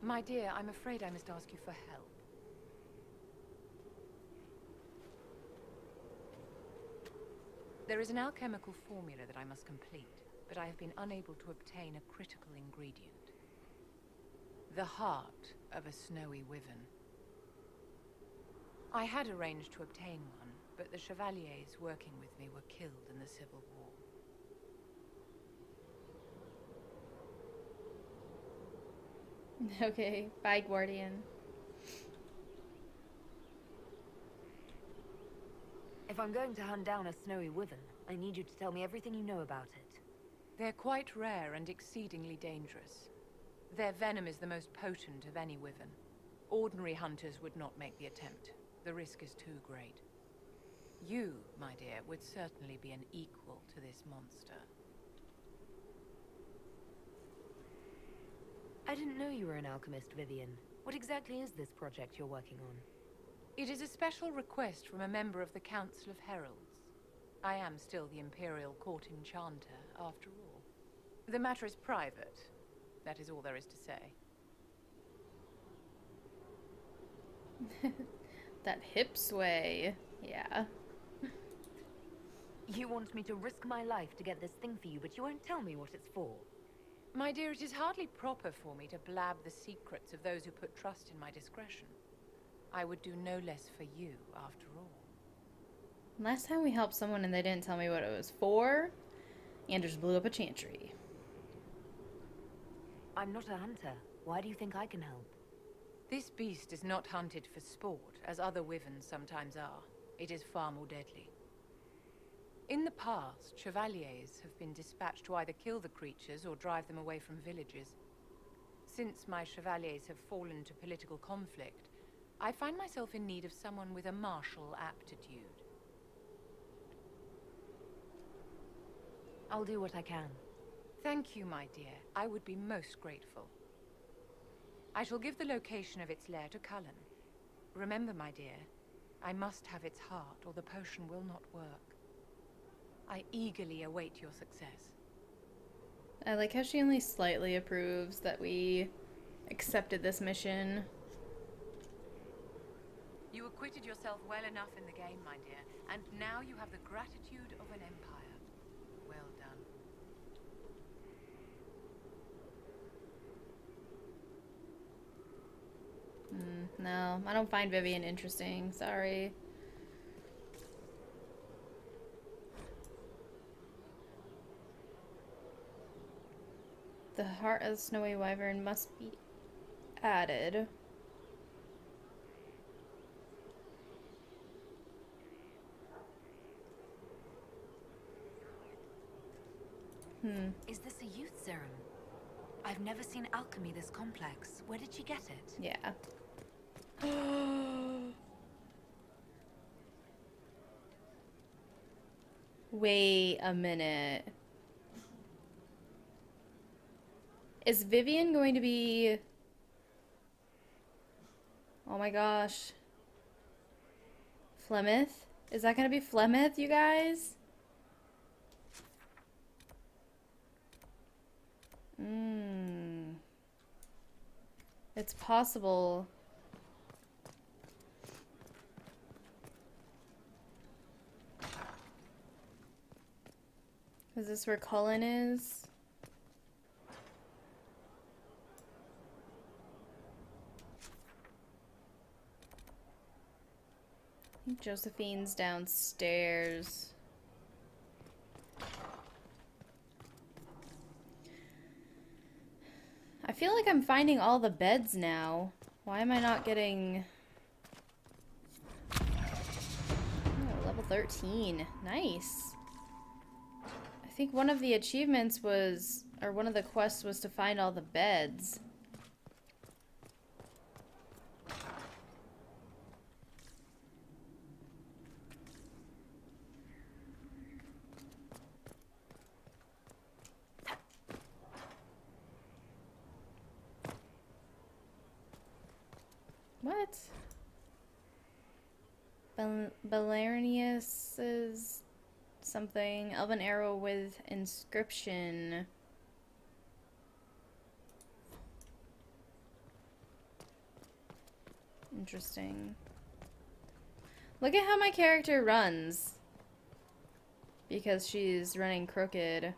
My dear, I'm afraid I must ask you for help. There is an alchemical formula that I must complete, but I have been unable to obtain a critical ingredient. The heart of a snowy wyvern. I had arranged to obtain one, but the chevaliers working with me were killed in the Civil War. Okay, bye, Guardian. If I'm going to hunt down a snowy wyvern, I need you to tell me everything you know about it. They're quite rare and exceedingly dangerous. Their venom is the most potent of any wyvern. Ordinary hunters would not make the attempt. The risk is too great. You, my dear, would certainly be an equal to this monster. I didn't know you were an alchemist, Vivian. What exactly is this project you're working on? It is a special request from a member of the Council of Heralds. I am still the Imperial Court Enchanter, after all. The matter is private. That is all there is to say. That hip sway. Yeah. You want me to risk my life to get this thing for you, but you won't tell me what it's for. My dear, it is hardly proper for me to blab the secrets of those who put trust in my discretion. I would do no less for you, after all. Last time we helped someone and they didn't tell me what it was for, Anders blew up a chantry. I'm not a hunter. Why do you think I can help? This beast is not hunted for sport, as other wyverns sometimes are. It is far more deadly. In the past, chevaliers have been dispatched to either kill the creatures or drive them away from villages. Since my chevaliers have fallen to political conflict, I find myself in need of someone with a martial aptitude. I'll do what I can. Thank you, my dear. I would be most grateful. I shall give the location of its lair to Cullen. Remember, my dear, I must have its heart, or the potion will not work. I eagerly await your success. I like how she only slightly approves that we accepted this mission. You acquitted yourself well enough in the game, my dear, and now you have the gratitude of an empire. Well done. No, I don't find Vivian interesting. Sorry. The heart of the snowy wyvern must be added. Is this a youth serum? I've never seen alchemy this complex. Where did she get it? Yeah. Wait a minute. Is Vivian going to be... Oh my gosh. Flemeth? Is that going to be Flemeth, you guys? It's possible. Is this where Cullen is? I think Josephine's downstairs. I feel like I'm finding all the beds now. Why am I not getting... Oh, level 13. Nice. I think one of the achievements was... Or one of the quests was to find all the beds. What? Balernius's something. Elven arrow with inscription. Interesting. Look at how my character runs. Because she's running crooked.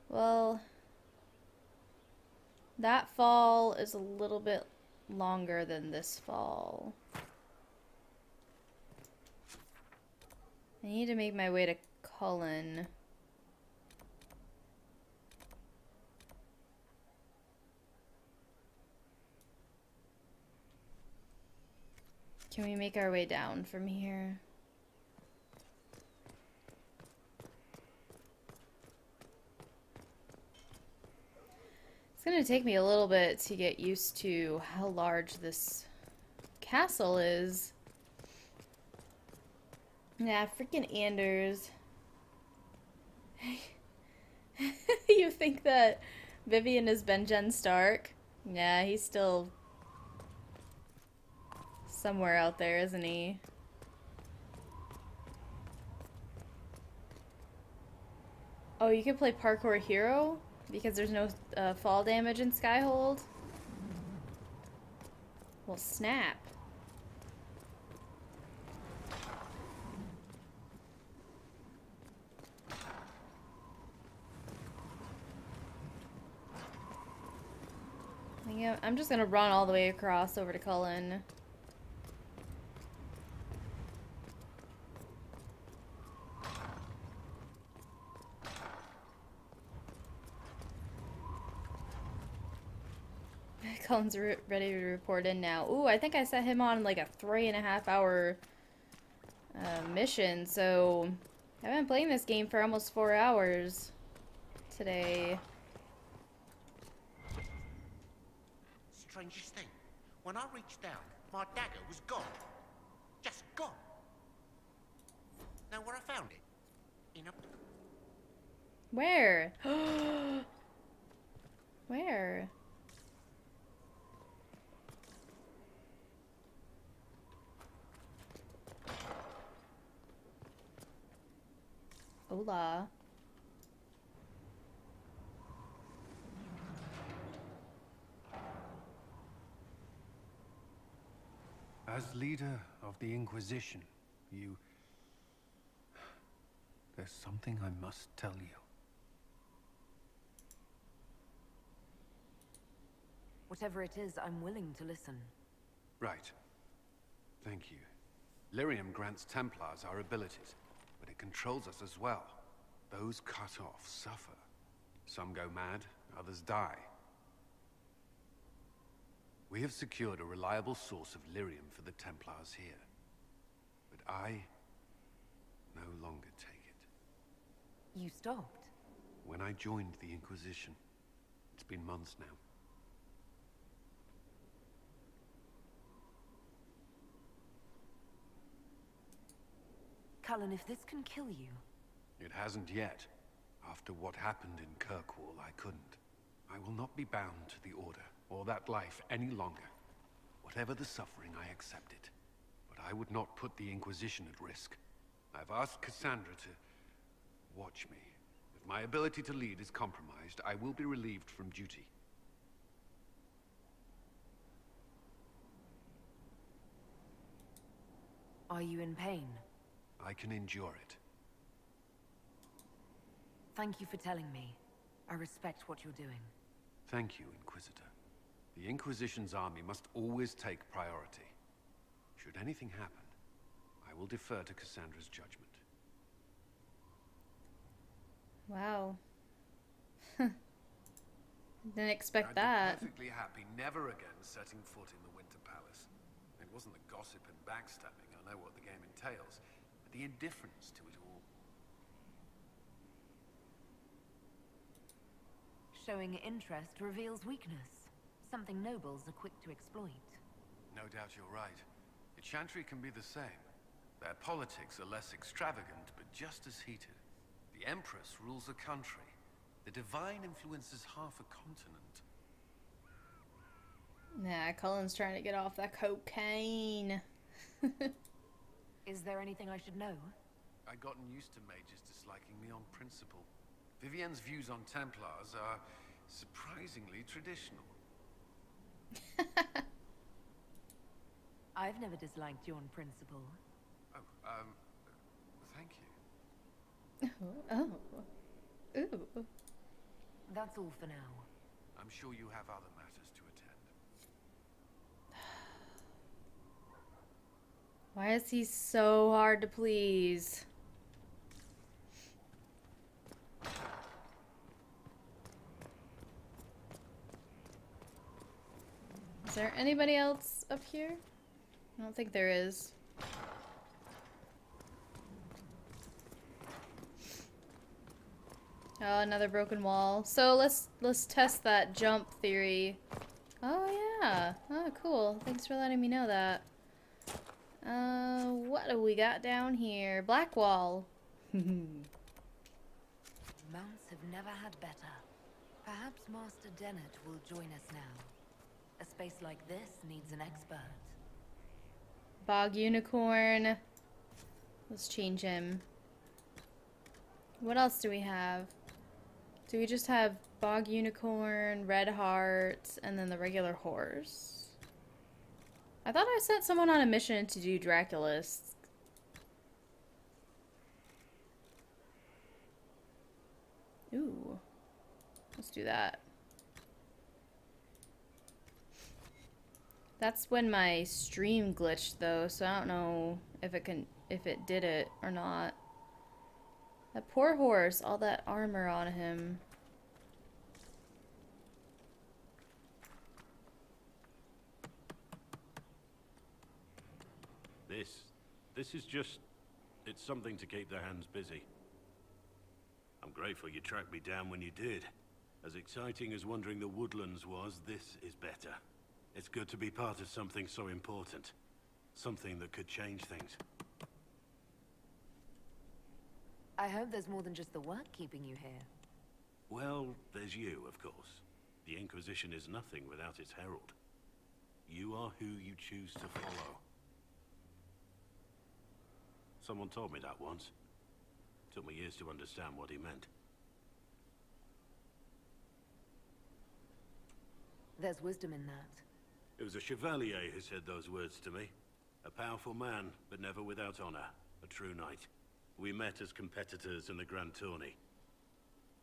Well, that fall is a little bit longer than this fall. I need to make my way to Cullen. Can we make our way down from here? It's gonna take me a little bit to get used to how large this castle is. Nah, freaking Anders. You think that Vivian is Benjen Stark? Nah, he's still somewhere out there, isn't he? Oh, you can play Parkour Hero? Because there's no fall damage in Skyhold? Well, snap. Yeah, I'm just gonna run all the way across over to Cullen. Cullen's ready to report in now. Ooh, I think I set him on like a 3.5 hour mission, so I've been playing this game for almost 4 hours today. Strangest thing, when I reached down, my dagger was gone. Just gone. Know where I found it? In a... Where? Where? Hola. As leader of the Inquisition, there's something I must tell you. Whatever it is, I'm willing to listen. Right. Thank you. Lyrium grants Templars our abilities, but it controls us as well. Those cut off suffer. Some go mad, others die. We have secured a reliable source of lyrium for the Templars here. But I no longer take it. You stopped? When I joined the Inquisition. It's been months now. Cullen, if this can kill you... It hasn't yet. After what happened in Kirkwall, I couldn't. I will not be bound to the Order, or that life any longer. Whatever the suffering, I accept it. But I would not put the Inquisition at risk. I've asked Cassandra to watch me. If my ability to lead is compromised, I will be relieved from duty. Are you in pain? I can endure it. Thank you for telling me. I respect what you're doing. Thank you, Inquisitor. The Inquisition's army must always take priority. Should anything happen, I will defer to Cassandra's judgment. Wow. Didn't expect that. I'd be perfectly happy never again setting foot in the Winter Palace. It wasn't the gossip and backstabbing, I know what the game entails, but the indifference to it all. Showing interest reveals weakness. Something nobles are quick to exploit. No doubt you're right. The Chantry can be the same. Their politics are less extravagant, but just as heated. The Empress rules a country. The Divine influences half a continent. Nah, Cullen's trying to get off that cocaine. Is there anything I should know? I'd gotten used to mages disliking me on principle. Vivienne's views on Templars are surprisingly traditional. I've never disliked you on principle. Oh, thank you. Oh. Ooh. That's all for now. I'm sure you have other matters to attend. Why is he so hard to please? Is there anybody else up here? I don't think there is. Oh, another broken wall. So let's test that jump theory. Oh yeah. Oh cool. Thanks for letting me know that. What do we got down here? Black wall. Mounts have never had better. Perhaps Master Dennett will join us now. A space like this needs an expert. Bog unicorn. Let's change him. What else do we have? Do we just have bog unicorn, red heart, and then the regular horse? I thought I sent someone on a mission to do Draculus. Ooh. Let's do that. That's when my stream glitched though, so I don't know if it did it or not. That poor horse, all that armor on him. This is just... it's something to keep their hands busy. I'm grateful you tracked me down when you did. As exciting as wandering the woodlands was, this is better. It's good to be part of something so important. Something that could change things. I hope there's more than just the work keeping you here. Well, there's you, of course. The Inquisition is nothing without its herald. You are who you choose to follow. Someone told me that once. Took me years to understand what he meant. There's wisdom in that. It was a chevalier who said those words to me. A powerful man, but never without honor. A true knight. We met as competitors in the Grand Tourney.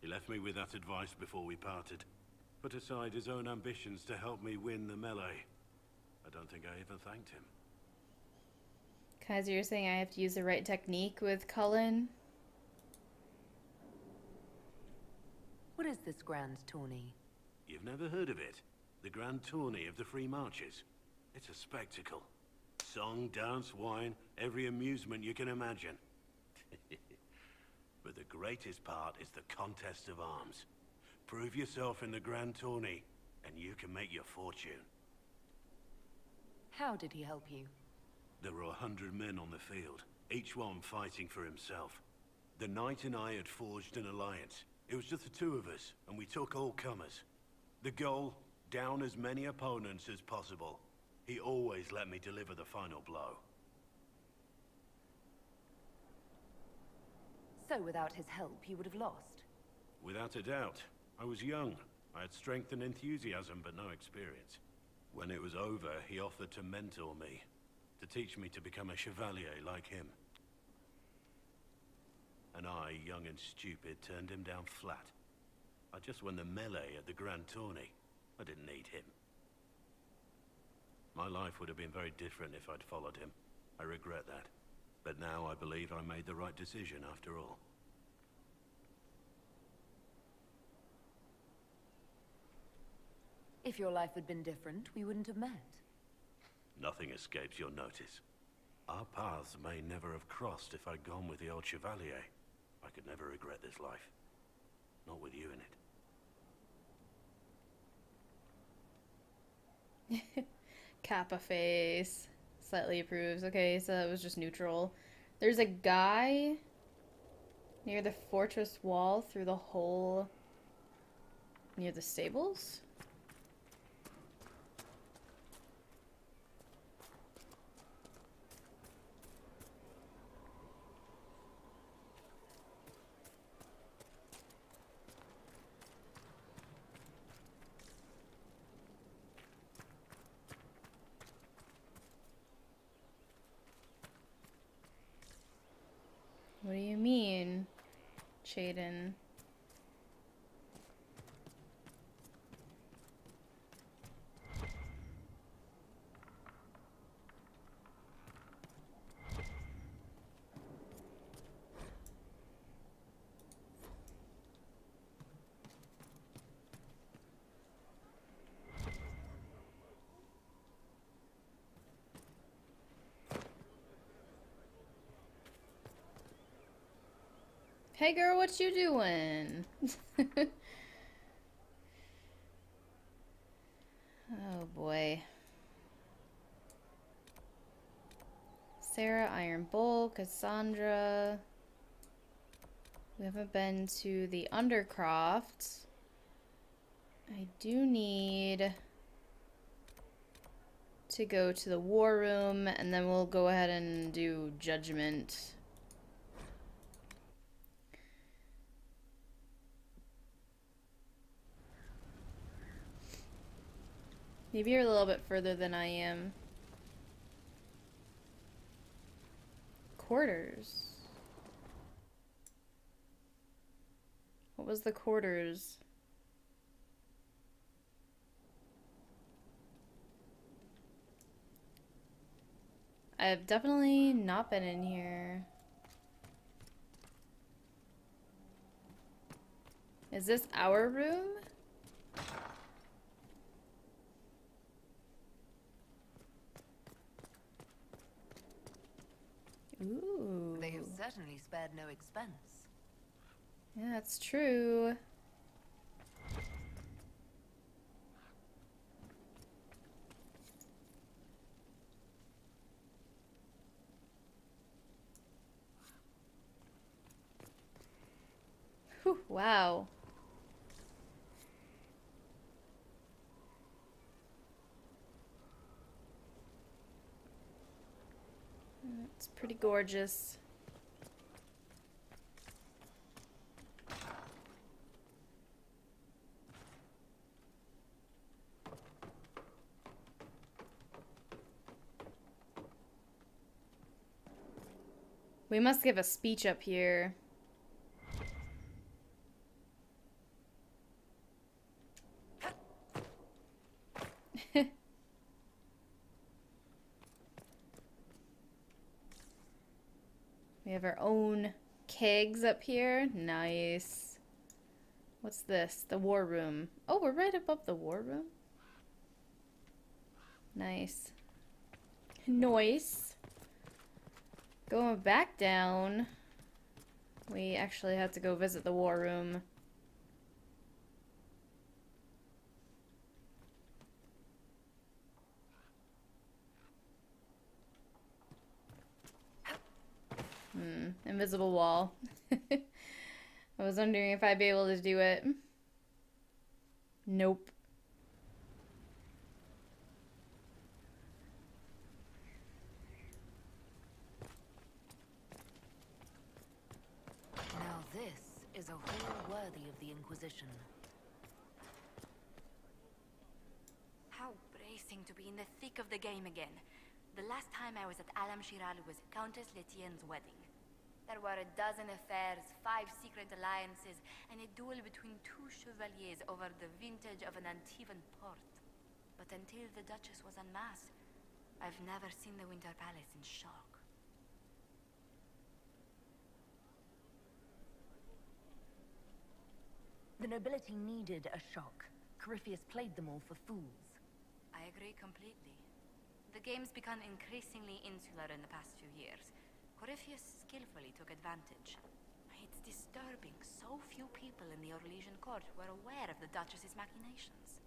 He left me with that advice before we parted. Put aside his own ambitions to help me win the melee. I don't think I even thanked him. Kaiser, you're saying I have to use the right technique with Cullen? What is this grand tourney? You've never heard of it? The Grand Tourney of the Free Marches. It's a spectacle. Song, dance, wine, every amusement you can imagine. But the greatest part is the contest of arms. Prove yourself in the Grand Tourney, and you can make your fortune. How did he help you? There were 100 men on the field, each one fighting for himself. The knight and I had forged an alliance. It was just the two of us, and we took all comers. The goal, down as many opponents as possible. He always let me deliver the final blow. So without his help, you would have lost? Without a doubt. I was young. I had strength and enthusiasm, but no experience. When it was over, he offered to mentor me, to teach me to become a chevalier like him. And I, young and stupid, turned him down flat. I just won the melee at the Grand Tourney. I didn't need him. My life would have been very different if I'd followed him. I regret that. But now I believe I made the right decision after all. If your life had been different, we wouldn't have met. Nothing escapes your notice. Our paths may never have crossed if I'd gone with the old Chevalier. I could never regret this life. Not with you in it. Kappa face. Slightly approves. Okay, so that was just neutral. There's a guy near the fortress wall through the hole near the stables? What do you mean, Chaden? Hey girl, what you doing? Oh boy. Sarah, Iron Bull, Cassandra. We haven't been to the Undercroft. I do need to go to the War Room, and then we'll go ahead and do Judgment. Maybe you're a little bit further than I am. Quarters. What was the quarters? I've definitely not been in here. Is this our room? Ooh. They have certainly spared no expense. Yeah, that's true. Whew, wow. It's pretty gorgeous. We must give a speech up here. We have our own kegs up here. Nice. What's this? The War Room. Oh, we're right above the War Room. Nice. Nice. Going back down. We actually have to go visit the War Room. Invisible wall. I was wondering if I'd be able to do it. Nope. Now this is a hall worthy of the Inquisition. How bracing to be in the thick of the game again. The last time I was at Alam Shiral was Countess Letienne's wedding. There were a dozen affairs, 5 secret alliances, and a duel between 2 chevaliers over the vintage of an Antivan port. But until the Duchess was unmasked, I've never seen the Winter Palace in shock. The nobility needed a shock. Corypheus played them all for fools. I agree completely. The game's become increasingly insular in the past few years. Corypheus skillfully took advantage. It's disturbing so few people in the Orlesian court were aware of the Duchess's machinations.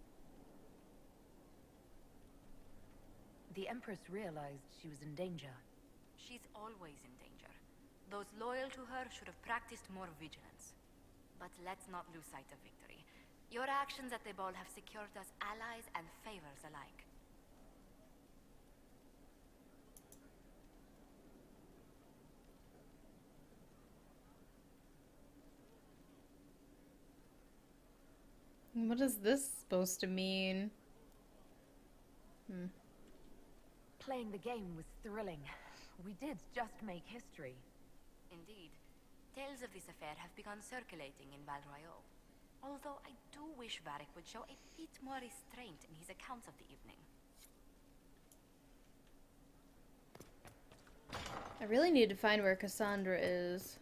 The Empress realized she was in danger. She's always in danger. Those loyal to her should have practiced more vigilance. But let's not lose sight of victory. Your actions at the ball have secured us allies and favors alike. What is this supposed to mean? Playing the game was thrilling. We did just make history. Indeed. Tales of this affair have begun circulating in Val Royal. Although I do wish Varric would show a bit more restraint in his accounts of the evening. I really need to find where Cassandra is.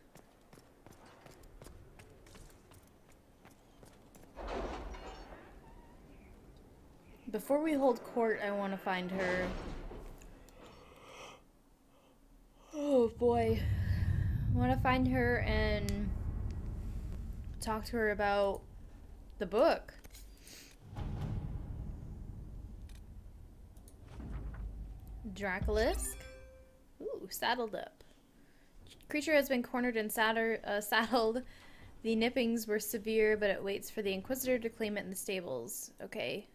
Before we hold court, I want to find her. Oh boy. I want to find her and talk to her about the book. Dracolisk. Ooh, saddled up. Creature has been cornered and saddled. The nippings were severe, but it waits for the Inquisitor to claim it in the stables. Okay.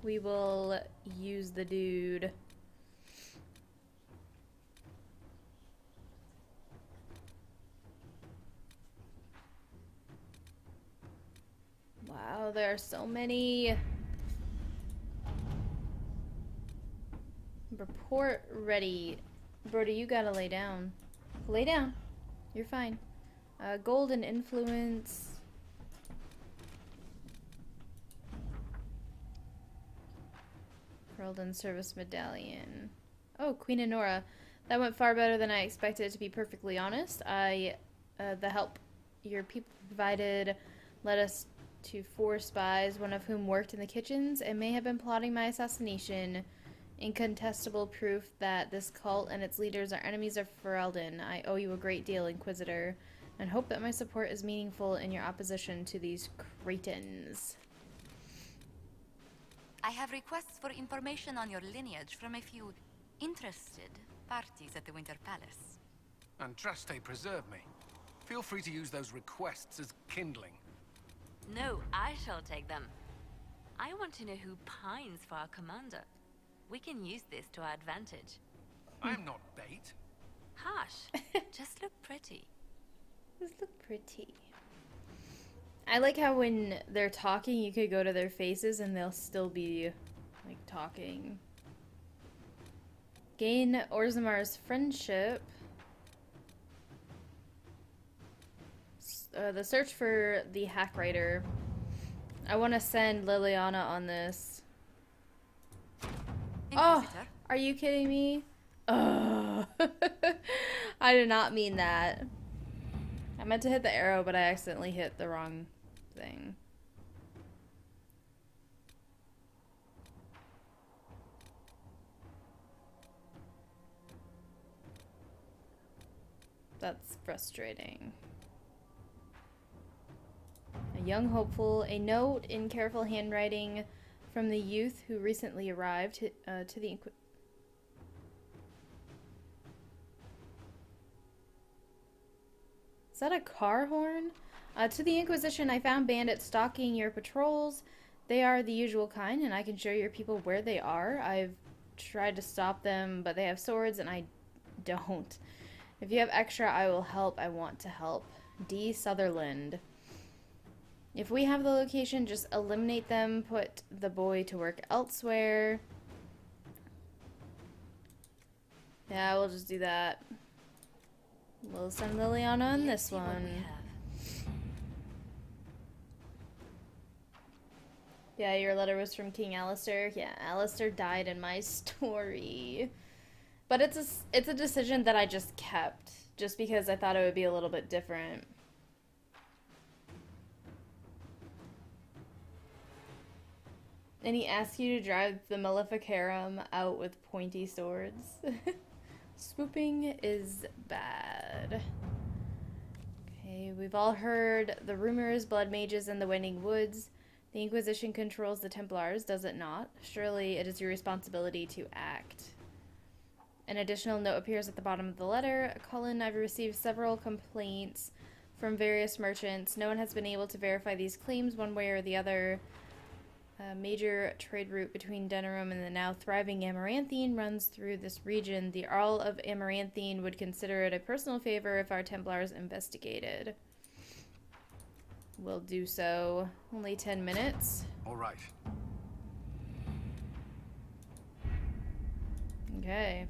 We will use the dude. Wow, there are so many. Report ready. Brody, you gotta lay down. Lay down. You're fine. Golden influence. Herald and service medallion. Oh, Queen Honora. That went far better than I expected, to be perfectly honest. The help your people provided led us to 4 spies, one of whom worked in the kitchens and may have been plotting my assassination. Incontestable proof that this cult and its leaders are enemies of Ferelden. I owe you a great deal, Inquisitor, and hope that my support is meaningful in your opposition to these cretins. I have requests for information on your lineage from a few interested parties at the Winter Palace. Andraste preserve me. Feel free to use those requests as kindling. No, I shall take them. I want to know who pines for our commander. We can use this to our advantage. I'm not bait. Hush. Just look pretty. Just look pretty. I like how when they're talking, you could go to their faces and they'll still be, like, talking. Gain Orzamar's friendship. The search for the hack writer. I want to send Liliana on this. Oh, are you kidding me? Oh. I did not mean that. I meant to hit the arrow, but I accidentally hit the wrong thing. That's frustrating. A young hopeful, a note in careful handwriting from the youth who recently arrived to the Is that a car horn? To the Inquisition, I found bandits stalking your patrols. They are the usual kind, and I can show your people where they are. I've tried to stop them, but they have swords, and I don't. If you have extra, I will help. I want to help. D. Sutherland. If we have the location, just eliminate them. Put the boy to work elsewhere. Yeah, we'll just do that. We'll send Liliana on this one. Yeah, your letter was from King Alistair. Yeah, Alistair died in my story. But it's a decision that I just kept. Just because I thought it would be a little bit different. And he asks you to drive the Maleficarum out with pointy swords. Swooping is bad. Okay, we've all heard the rumors, blood mages in the Wending Woods. The Inquisition controls the Templars, does it not? Surely it is your responsibility to act. An additional note appears at the bottom of the letter. Cullen, I've received several complaints from various merchants. No one has been able to verify these claims one way or the other. A major trade route between Denerim and the now thriving Amaranthine runs through this region. The Earl of Amaranthine would consider it a personal favor if our Templars investigated. We'll do so. Only 10 minutes. All right. Okay.